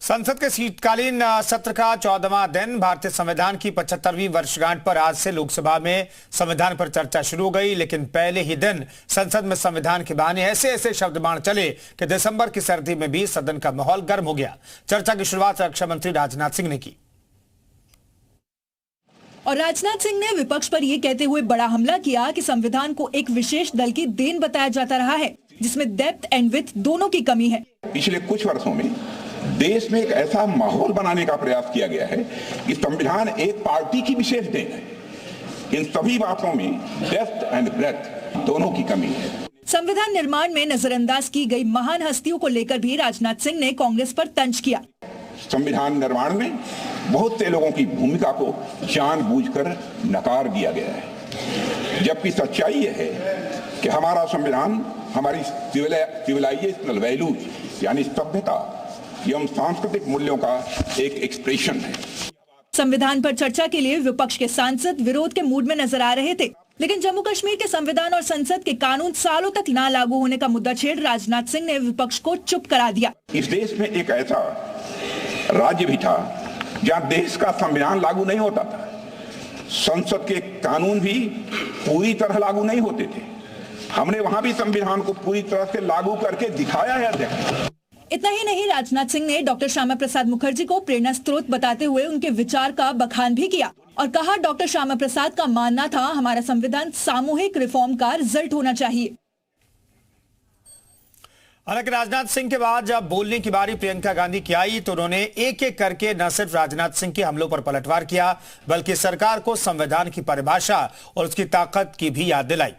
संसद के शीतकालीन सत्र का 14वां दिन भारतीय संविधान की 75वीं वर्षगांठ पर आज से लोकसभा में संविधान पर चर्चा शुरू हो गई। लेकिन पहले ही दिन संसद में संविधान के बहाने ऐसे ऐसे शब्द बाण चले कि दिसंबर की सर्दी में भी सदन का माहौल गर्म हो गया। चर्चा की शुरुआत रक्षा मंत्री राजनाथ सिंह ने की और राजनाथ सिंह ने विपक्ष पर यह कहते हुए बड़ा हमला किया कि संविधान को एक विशेष दल की देन बताया जाता रहा है, जिसमें डेप्थ एंड विड्थ दोनों की कमी है। पिछले कुछ वर्षों में देश में एक ऐसा माहौल बनाने का प्रयास किया गया है कि संविधान एक पार्टी की विशेष देन है। इन सभी बातों में डेप्थ एंड ब्रेथ दोनों की कमी है। संविधान निर्माण में नजरअंदाज की गई महान हस्तियों को लेकर भी राजनाथ सिंह ने कांग्रेस पर तंज किया। संविधान निर्माण में बहुत से लोगों की भूमिका को जानबूझकर नकार दिया गया है, जबकि सच्चाई यह है कि हमारा संविधान हमारी सिविलाइजेशनल वैल्यूज यानी सभ्यता एवं सांस्कृतिक मूल्यों का एक एक्सप्रेशन है। संविधान पर चर्चा के लिए विपक्ष के सांसद विरोध के मूड में नजर आ रहे थे, लेकिन जम्मू कश्मीर के संविधान और संसद के कानून सालों तक ना लागू होने का मुद्दा छेड़ राजनाथ सिंह ने विपक्ष को चुप करा दिया। इस देश में एक ऐसा राज्य भी था जहां देश का संविधान लागू नहीं होता था, संसद के कानून भी पूरी तरह लागू नहीं होते थे। हमने वहां भी संविधान को पूरी तरह से लागू करके दिखाया है अध्यक्ष। इतना ही नहीं, राजनाथ सिंह ने डॉक्टर श्यामा प्रसाद मुखर्जी को प्रेरणा स्रोत बताते हुए उनके विचार का बखान भी किया और कहा, डॉक्टर श्यामा प्रसाद का मानना था हमारा संविधान सामूहिक रिफॉर्म का रिजल्ट होना चाहिए। हालांकि राजनाथ सिंह के बाद जब बोलने की बारी प्रियंका गांधी की आई तो उन्होंने एक एक करके न सिर्फ राजनाथ सिंह के हमलों पर पलटवार किया, बल्कि सरकार को संविधान की परिभाषा और उसकी ताकत की भी याद दिलाई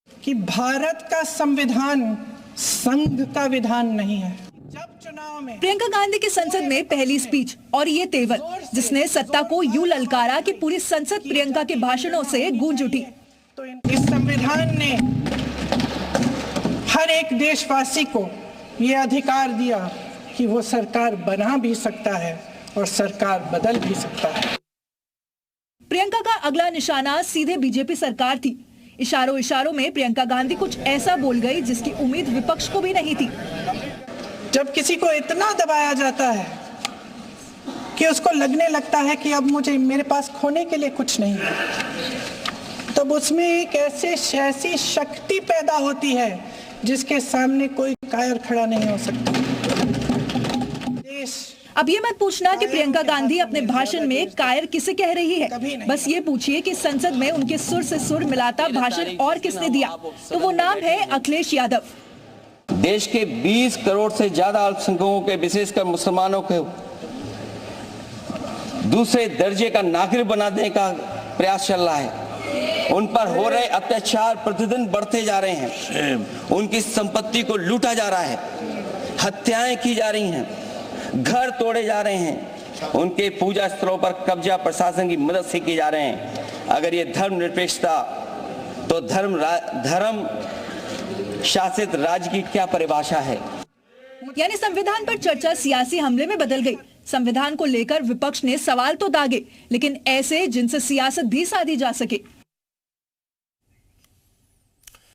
कि भारत का संविधान संघ का विधान नहीं है। जब चुनाव में प्रियंका गांधी की संसद में पहली स्पीच और ये तेवर, जिसने सत्ता को यूं ललकारा कि पूरी संसद प्रियंका के भाषणों से गूंज उठी। तो इस संविधान ने हर एक देशवासी को ये अधिकार दिया कि वो सरकार बना भी सकता है और सरकार बदल भी सकता है। प्रियंका का अगला निशाना सीधे बीजेपी सरकार थी। इशारों इशारों में प्रियंका गांधी कुछ ऐसा बोल गई जिसकी उम्मीद विपक्ष को भी नहीं थी। जब किसी को इतना दबाया जाता है कि उसको लगने लगता है कि अब मेरे पास खोने के लिए कुछ नहीं है, तब उसमें एक ऐसी शक्ति पैदा होती है जिसके सामने कोई कायर खड़ा नहीं हो सकता। अब ये मत पूछना कि प्रियंका गांधी अपने भाषण में कायर किसे कह रही है, बस ये पूछिए कि संसद में उनके सुर से सुर मिलाता भाषण और किसने दिया, तो वो नाम है अखिलेश यादव। देश के 20 करोड़ से ज्यादा अल्पसंख्यकों के, विशेषकर मुसलमानों को दूसरे दर्जे का नागरिक बना देने का प्रयास चल रहा है। उन पर हो रहे अत्याचार प्रतिदिन बढ़ते जा रहे हैं, उनकी संपत्ति को लूटा जा रहा है, हत्याएं की जा रही हैं, घर तोड़े जा रहे हैं, उनके पूजा स्थलों पर कब्जा प्रशासन की मदद से किए जा रहे हैं। अगर ये धर्मनिरपेक्षता, तो धर्म शासित राज्य की क्या परिभाषा है? यानी संविधान पर चर्चा सियासी हमले में बदल गई। संविधान को लेकर विपक्ष ने सवाल तो दागे, लेकिन ऐसे जिनसे सियासत भी साधी जा सके।